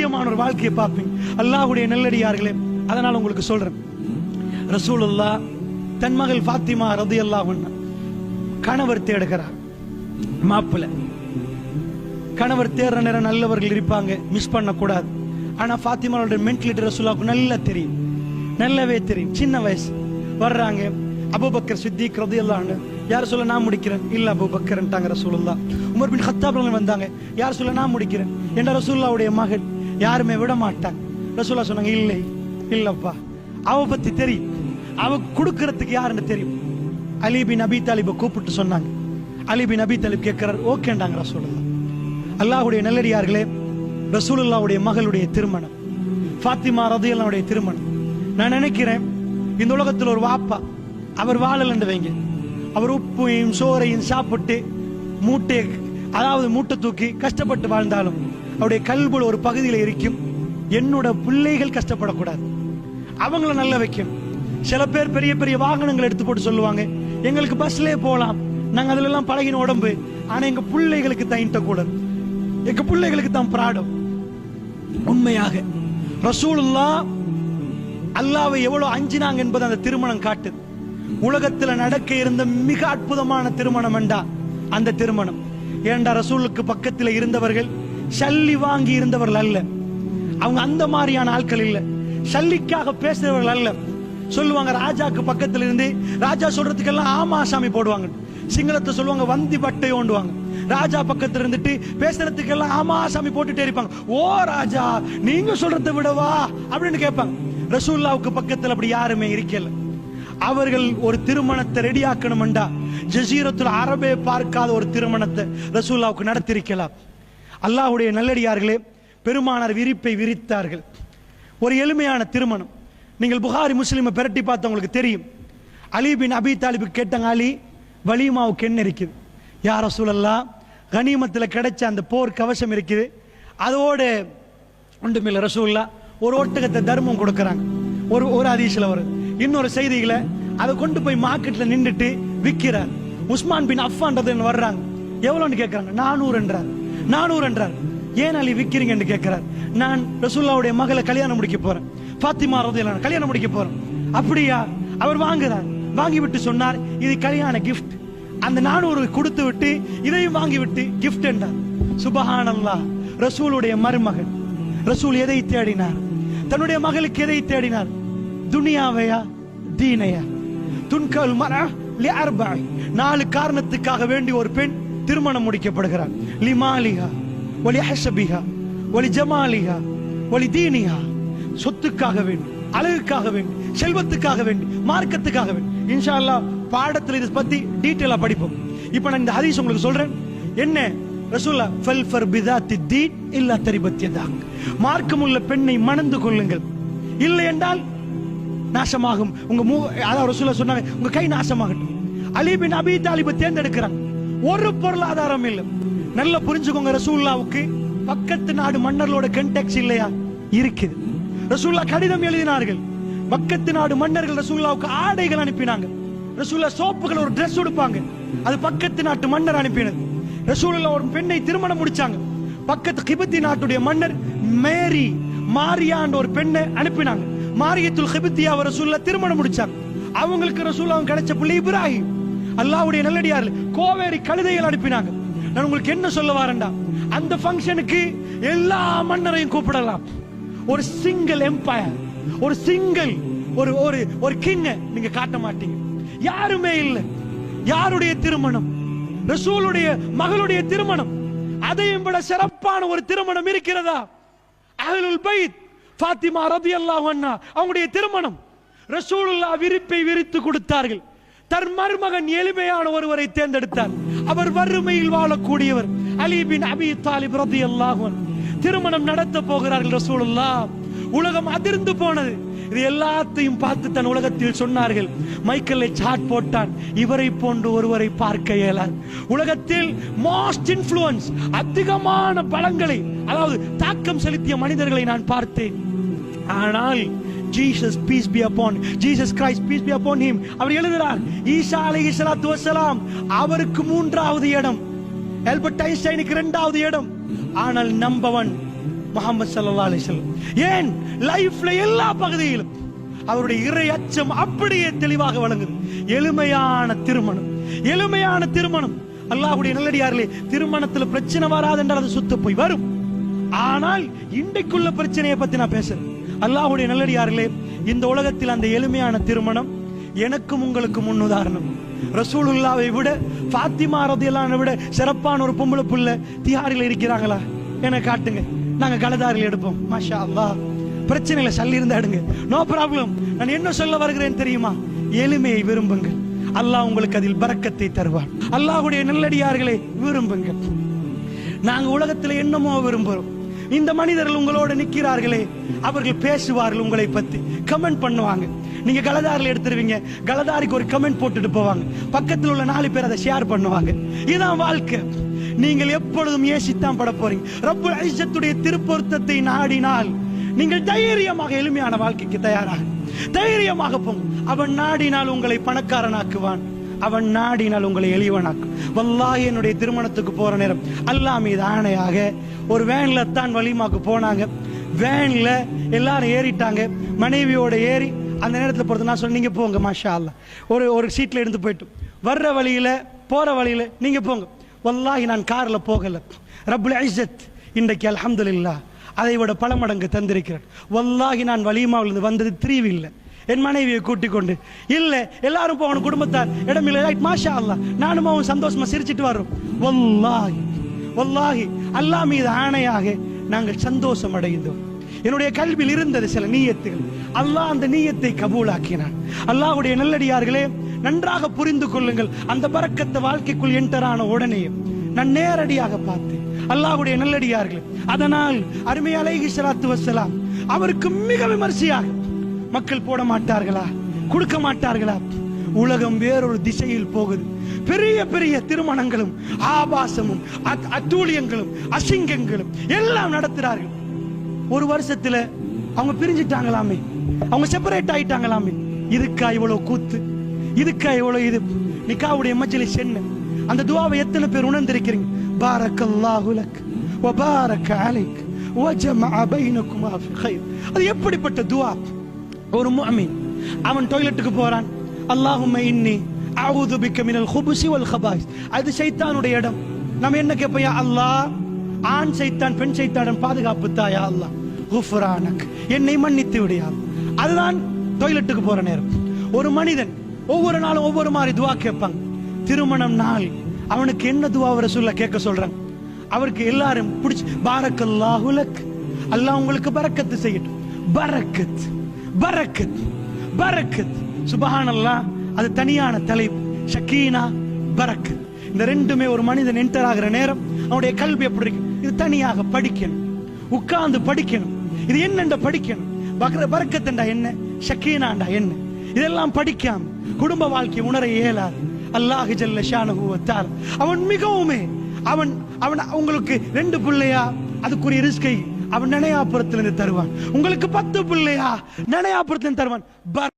ஒரு வாழ்க்கையை பார்ப்பீங்க. அல்லாஹ்வுடைய நல்லடியார்களே, அதனால உங்களுக்கு சொல்றேன், ரசூலுல்லாஹ் தன் மகள் ஃபாத்திமா ரலியல்லாஹு அன்ஹா கணவர் தேடுகிறார். மாப்பிள்ளை கணவர் தேடுற நேரம் நல்லவர்கள் இருப்பாங்க, மிஸ் பண்ண கூடாது. ஆனா ஃபாத்திமாவோட மென்டாலிட்டி ரசூலுல்லாஹ்வுக்கு நல்லா தெரியும், நல்லாவே தெரியும். சின்ன வயசு வர்றாங்க. அபூபக்கர் சித்திக் ரலியல்லாஹு அன்ஹு, யார் சொல்ல நான் முடிக்கிறேன், இல்ல அபூபக்கர்ன்ட்டாங்க ரசூலுல்லாஹ். உமர் பின் கத்தாப் வந்தாங்க, யார் சொல்ல நான் முடிக்கிறேன் என்ற ரசூலுல்லாஹ்வுடைய மகள். யாருமே விட மாட்டாங்க. ரசூலுல்லாஹ் சொன்னாங்க, இல்லை இல்லப்பா, அவ பத்தி தெரியும், அவ கொடுக்கறதுக்கு யாருன்னு தெரியும். அலி பின் அபி தாலிபை கூப்பிட்டு சொன்னாங்க. அலி பின் அபி தாலிப் கேட்கிறார், ஓகேண்டாங்க ரசூலுல்லாஹ். அல்லாஹ்வுடைய நல்லடியார்களே, ரசூலுல்லாஹ்வுடைய மகளுடைய திருமணம், ஃபாத்திமா ரலியல்லாஹுடைய திருமணம். நான் நினைக்கிறேன், இந்த உலகத்தில் ஒரு வாப்பா அவர் வாழலன்னு வைங்க, அவர் உப்பையும் சோறையும் சாப்பிட்டு மூட்டை, அதாவது மூட்டை தூக்கி கஷ்டப்பட்டு வாழ்ந்தாலும் அவருடைய கல்புல ஒரு பகுதியில் இருக்கும், என்னோட பிள்ளைகள் கஷ்டப்படக்கூடாது, அவங்கள நல்ல வைக்கும். சில பேர் பெரிய பெரிய வாகனங்கள் எடுத்து போட்டு சொல்லுவாங்க, எங்களுக்கு பஸ்லயே போலாம், நாங்க அதுல எல்லாம் பழகின உடம்பு, ஆனா எங்க பிள்ளைகளுக்கு தான் கூட, எங்க பிள்ளைகளுக்கு தான் பிராடம். உண்மையாக ரசூலுல்லாஹ் அல்லாஹ்வை எவ்வளவு அஞ்சினாங்க என்பது அந்த திருமணம் காட்டுது. உலகத்தில் நடக்க இருந்த மிக அற்புதமான திருமணம் என்றா அந்த திருமணம். ஏண்டா ரசூலுக்கு பக்கத்தில் இருந்தவர்கள் சல்லி வாங்கி இருந்தவர்கள் அல்ல, அவங்க அந்த மாதிரியான ஆட்கள் இல்ல, சல்லிக்காக பேசுறவர்கள் அல்ல. சொல்லுவாங்க, ராஜாக்கு பக்கத்தில் இருந்து ராஜா சொல்றதுக்கெல்லாம் ஆமா சாமி போடுவாங்க, சிங்களத்தை சொல்லுவாங்க வந்தி பட்டை ஓண்டுவாங்க. ராஜா பக்கத்துல இருந்துட்டு பேசுறதுக்கெல்லாம் ஆமா சாமி போட்டுட்டே இருப்பாங்க. ஓ ராஜா, நீங்க சொல்றதை விடவா அப்படின்னு கேட்பாங்க. ரசூலுல்லாஹ்வுக்கு பக்கத்தில் அப்படி யாருமே இருக்கல. அவர்கள் ஒரு திருமணத்தை ரெடியாக்கணும்டா ஜஸீரத்துல் அரபே பார்க்காத ஒரு திருமணத்தை ரசூலுல்லாஹ்வுக்கு நடத்திருக்கலாம். அல்லாஹ்வுடைய நல்லடியார்களே, பெருமானார் விரிப்பை விரித்தார்கள். ஒரு எளிமையான திருமணம். நீங்கள் புகாரி முஸ்லிமை பிரட்டி பார்த்து உங்களுக்கு தெரியும். அலி பின் அபி தாலிபு கேட்டாங்க, அலி வலிமாவுக்கு என்ன இருக்குது? யா ரசூலல்லாஹ், கனிமத்தில் கிடைச்ச அந்த போர் கவசம் இருக்குது, அதோடு ஒன்றுமில்லை ரசூலுல்லாஹ், ஒரு ஒட்டகத்தை தர்மம் கொடுக்கறாங்க. ஒரு ஹதீஸ்ல வரும். இன்னொரு செய்திகளை அதை கொண்டு போய் மார்க்கெட்ல நின்றுட்டு விற்கிறார். உஸ்மான் பின் அஃபான் வர்றாங்க, எவ்வளவுன்னு கேட்கறாங்க. 400 என்றார். 400 என்றார். ஏன் அலி விற்கிறீங்கன்னு கேட்கிறார். நான் ரசூலுல்லாஹ்வுடைய மகளை கல்யாணம் முடிக்க போறேன், ஃபாத்திமா ரலியல்லாஹு அன்ஹா கல்யாணம் முடிக்க போறேன். அப்படியா? அவர் வாங்குறார். வாங்கி விட்டு சொன்னார், இது கல்யாண கிஃப்ட். அந்த 400 கொடுத்து விட்டு இதையும் வாங்கி விட்டு கிஃப்ட் என்றார். சுபஹானல்லாஹ். ரசூலுடைய மருமகன். ரசூல் எதை தேடினார்? தன்னுடைய மகளுக்கு எதை தேடினார்? துனியாவையா தீனையா? துன்கல் மரா லிஅர்பா, 4 காரணத்துக்காக வேண்டி ஒரு பெண் திருமணம் முடிக்கப்படுகிறார். லிமாலிஹா வலி ஹஸபிஹா வலி ஜமாலிஹா வலி தீனிஹா. சொத்துக்காக வேண்டி, அழகுக்காக வேண்டி, செல்வத்துக்காக வேண்டி, மார்க்கத்துக்காக வேண்டி. இன்ஷா அல்லாஹ் பாடத்தில் இதை பத்தி டீடைலா படிப்போம். இப்போ நான் இந்த ஹதீஸ் உங்களுக்கு சொல்றேன். என்ன ரசூலுல்லாஹ், ஃபல்ஃபர் பிதாத்தி தீன் இல்லா தரிபத் யதாக், மார்க்கமுள்ள பெண்ணை மணந்து கொள்ளுங்கள், இல்லை என்றால் நாசமாகும் உங்க அதாவது ரசூலுல்லாஹ் சொன்னாங்க, உங்க கை நாசமாகட்டும். அலி பின் அபி தாலிபை தேர்ந்தெடுக்கிறாங்க. ஒரு பொருளாதாரம் இல்லை. நல்லா புரிஞ்சுக்கோங்க, ரசூலுல்லாஹ்வுக்கு பக்கத்து நாடு மன்னர்களோட கண்டெக்ஸ் இல்லையா? இருக்குது. ரசூலுல்லாஹ் கடிதம் எழுதினார்கள். பக்கத்து நாடு மன்னர்கள் ரசூலுல்லாஹ்வுக்கு ஆடைகள் அனுப்பினாங்க. ரசூலுல்லாஹ் சோப்புகள், ஒரு Dress உடுப்பாங்க, அது பக்கத்து நாட்டு மன்னர் அனுப்பினது. ரசூலுல்லாஹ் ஒரு பெண்ணை திருமணம் முடிச்சாங்க. பக்கத்து கிபித்தி நாட்டுடைய மன்னர் மேரி மாரியான்ற ஒரு பெண்ணை அனுப்பினாங்க. மாரியத்துல் கிபித்தியா ரசூலுல்லாஹ் திருமணம் முடிச்சாங்க. அவங்களுக்கு ரசூலுல்லாஹ் கிடைச்ச பிள்ளை இப்ராஹிம். அல்லாஹ்வுடைய நல்லடியார்கள் கோவேரி கழுதைகள் அனுப்பினாங்க. நான் உங்களுக்கு என்ன சொல்ல வரேன்டா, அந்த ஃபங்க்ஷனுக்கு எல்லா மன்னரையும் கூப்பிடலாம். ஒரு சிங்கிள் எம்பயர், ஒரு சிங்கிள் ஒரு ஒரு ஒரு கிங் நீங்க காட்ட மாட்டீங்க. யாருமே இல்லை. யாருடைய திருமணம்? ரசூலுடைய மகளுடைய திருமணம். அதையும் விட சிறப்பான ஒரு திருமணம் இருக்கிறதா? அஹ்லுல் பைத் ஃபாத்திமா ரலியல்லாஹு அன்ஹா அவங்களுடைய திருமணம். ரசூலுல்லாஹ் விரிப்பை விரித்து கொடுத்தார்கள். தன் மருமகன் எளிமையான ஒருவரை தேர்ந்தெடுத்தார். அவர் வறுமையில் வாழக்கூடியவர், அலி பின் அபி தாலிப் ரலியல்லாஹு அன்ஹு. திருமணம் நடத்த போகிறார்கள் ரசூலுல்லாஹ். உலகம் அதிர்ந்து போனது. இது எல்லாத்தையும் பார்த்து தன் உலகத்தில் சொன்னார்கள், மைக்கேலை சாட் போட்டான், இவரை போன்று ஒருவரை பார்க்க இயலாது. உலகத்தில் மோஸ்ட் இன்ஃப்ளூயன்ஸ், அதிகமான பலங்களை, அதாவது தாக்கம் செலுத்திய மனிதர்களை நான் பார்த்தேன். ஆனால் Jesus peace be upon Jesus Christ peace be upon him அவர் எழுதுகிறார், ஈசா அலைஹிஸ்ஸலாத்து வஸ்ஸலாம் அவருக்கு 3வது இடம், ஆல்பர்ட் ஐன்ஸ்டைனுக்கு 2வது இடம். ஆனால் நம்பர் 1 முஹம்மது ஸல்லல்லாஹு அலைஹி வஸல்லம். ஏன் லைஃப்ல எல்லா பகுதியிலும் அவருடைய இறை அச்சம் அப்படியே தெளிவாக வழங்குது. எளிமையான திருமணம், எளிமையான திருமணம். அல்லாஹ்வுடைய நல்லடியார்களே, திருமணத்துல பிரச்சனை வராது என்றால் அது சுத்த போய் வரும். ஆனால் இன்றைக்குள்ள பிரச்சனையை பத்தி நான் பேசுறேன். அல்லாஹ்வுடைய நல்லடியார்களே, இந்த உலகத்தில் அந்த எளிமையான திருமணம் எனக்கும் உங்களுக்கு முன்னுதாரணம். ரசூலுல்லாவை விட, ஃபாத்திமா ரலியல்லாஹு அன்ஹா விட சிறப்பான ஒரு பொம்பளை புள்ள திஹாரில் இருக்கிறாங்களா? எனக்கு காட்டுங்க, நாங்க கலதாரில் எடுப்போம். மாஷா அல்லாஹ். பிரச்சனையில சல்லி இருந்தா எடுங்க, நோ ப்ராப்ளம். நான் என்ன சொல்ல வருகிறேன் தெரியுமா? எளிமையை விரும்புங்கள், அல்லாஹ் உங்களுக்கு அதில் பரக்கத்தை தருவார். அல்லாஹ்வுடைய நல்லடியார்களை விரும்புங்கள். நாங்க உலகத்துல என்னமோ விரும்புறோம். இந்த மனிதர்கள் உங்களோட நிக்கிறார்களே, அவர்கள் பேசுவார்கள், உங்களை பத்தி கமெண்ட் பண்ணுவாங்க. நீங்க கலதாரில் எடுத்துருவீங்க, கலதாரிக்கு ஒரு கமெண்ட் போட்டுட்டு போவாங்க, பக்கத்தில் உள்ள 4 பேர் அதை ஷேர் பண்ணுவாங்க. இதுதான் வாழ்க்கை. நீங்கள் எப்பொழுதும் ஏசித்தான் பட போறீங்க. ரப்புல் இஸ்ஸத்துடைய திருப்பொருத்தத்தை நாடினால் நீங்கள் தைரியமாக எளிமையான வாழ்க்கைக்கு தயாராக தைரியமாக போங்க. அவன் நாடினால் உங்களை பணக்காரனாக்குவான், அவன் நாடினால் உங்களை எளிவனாக்கும். வல்லாஹி, என்னுடைய திருமணத்துக்கு போற நேரம் அல்லாஹ் மீது ஆணையாக ஒரு வேன்ல தான் வலிமாக்கு போனாங்க. வேன்ல எல்லாரும் ஏறிட்டாங்க, மனைவியோட ஏறி அந்த நேரத்தில் போறது. நான் சொன்னீங்க போங்க, மாஷா அல்லாஹ். ஒரு சீட்ல எடுத்து போயிட்டு வர்ற வழியில போற வழியில நீங்க போங்க. வல்லாஹி, நான் கார்ல போகல. ரப்புல் இஸ்ஸத் இன்றைக்கு அல்ஹம்துலில்லாஹ் அதை விட பல மடங்கு தந்திருக்கிறார். வல்லாஹி, நான் வலிமாவிலிருந்து வந்தது 3 வீல்ல என் மனைவியை கூட்டிக் கொண்டு. இல்ல எல்லாரும் போகணும், குடும்பத்தார் இடமில்லை, ரைட், மாஷா அல்லாஹ். நானும் அவன் சந்தோஷமா சிரிச்சிட்டு வர்றோம். வல்லாஹி வல்லாஹி, அல்லாஹ் மீது ஆணையாக நாங்கள் சந்தோஷம் அடைந்தோம். என்னுடைய கல்வியில் இருந்தது சில நீயத்துகள், அல்லாஹ் அந்த நீயத்தை கபூலாக்கினான். அல்லாஹ்வுடைய நல்லடியார்களே, நன்றாக புரிந்து கொள்ளுங்கள். அந்த பரக்கத்தை வாழ்க்கைக்குள் என்டரான உடனே நான் நேரடியாக பார்த்தேன். அல்லாஹ்வுடைய நல்லடியார்களே, அதனால் அருமை அலைஹிஸ்ஸலாத்து வஸ்ஸலாம் அவருக்கு மிக விமர்சையாக மக்கள் போட மாட்டார்களா, கொடுக்க மாட்டார்களா? உலகம் வேறொரு திசையில் போகுது. பெரிய பெரிய திருமணங்களும் ஆபாசமும் அத்தூழியங்களும் அசிங்கங்களும் எல்லாம் நடத்துறார்கள். ஒரு வருஷத்துல அவங்க பிரிஞ்சிட்டாங்களாமே, அவங்க செப்பரேட் ஆயிட்டாங்களாமே. இதுக்கா இவ்வளவு கூத்து, இதுக்கா இவ்வளவு இது? நிக்காவுடைய மஜ்லிஸ் என்ன? அந்த துஆவை எத்தனை பேர் உணர்ந்திருக்கிறீங்க? பாரக்கல்லாஹு லக் வ பாரக அலைக் வ ஜமஅ பைனகுமா ஃபி கைர். அது எப்படிப்பட்ட துஆ? ஒரு முஃமின் அவன் டாய்லெட்டுக்கு போறான், அல்லாஹும்ம இன்னி அஊது பிக்க மினல் குபுஸி வல் கபாயிஸ். அது சைத்தானுடைய இடம். நம்ம என்ன கேட்போம்? யா அல்லாஹ், ஆண் சைத்தான் பெண் சைத்தானின் பாதுகாப்பு தாயா அல்லாஹ், குஃப்ரானக், என்னை மன்னித்து விடியா. அதுதான் டாய்லெட்டுக்கு போற நேரம். ஒரு மனிதன் ஒவ்வொரு நாளும் ஒவ்வொரு மாதிரி துஆ கேட்பாங்க. திருமணம் நாள் அவனுக்கு என்ன துஆ ரசூலுல்லாஹ் கேட்க சொல்றாங்க? அவருக்கு எல்லாரும் பிடிச்சு பாரக்கல்லாஹு லக், அல்லாஹ் உங்களுக்கு பரக்கத்து செய்யட்டும். பரக்கத் பரக்கத் பரக்கத், சுப்ஹானல்லாஹ். அது தனியான தலைப்பு. ஷக்கீனா, பரக்கத், இந்த ரெண்டுமே ஒரு மனிதன் என்டர் ஆகிற நேரம் அவனுடைய கல்வி எப்படி இருக்கு? இது தனியாக படிக்கணும், உட்கார்ந்து படிக்கணும். இது என்னென்ன படிக்கணும்? பரக்கத்துண்டா என்ன, ஷக்கீனாண்டா என்ன? இதெல்லாம் படிக்காம குடும்ப வாழ்க்கை உணர இயலாது. அல்லாஹ் ஜல்ல ஷானஹு வ தஆலா அவன் மிகவுமே அவன் உங்களுக்கு 2 பிள்ளையா, அதுக்குரிய ரிஸ்கை அவன் நனையாபுரத்திலிருந்து தருவான். உங்களுக்கு 10 பிள்ளையா, நனையாபுரத்திலிருந்து தருவான்.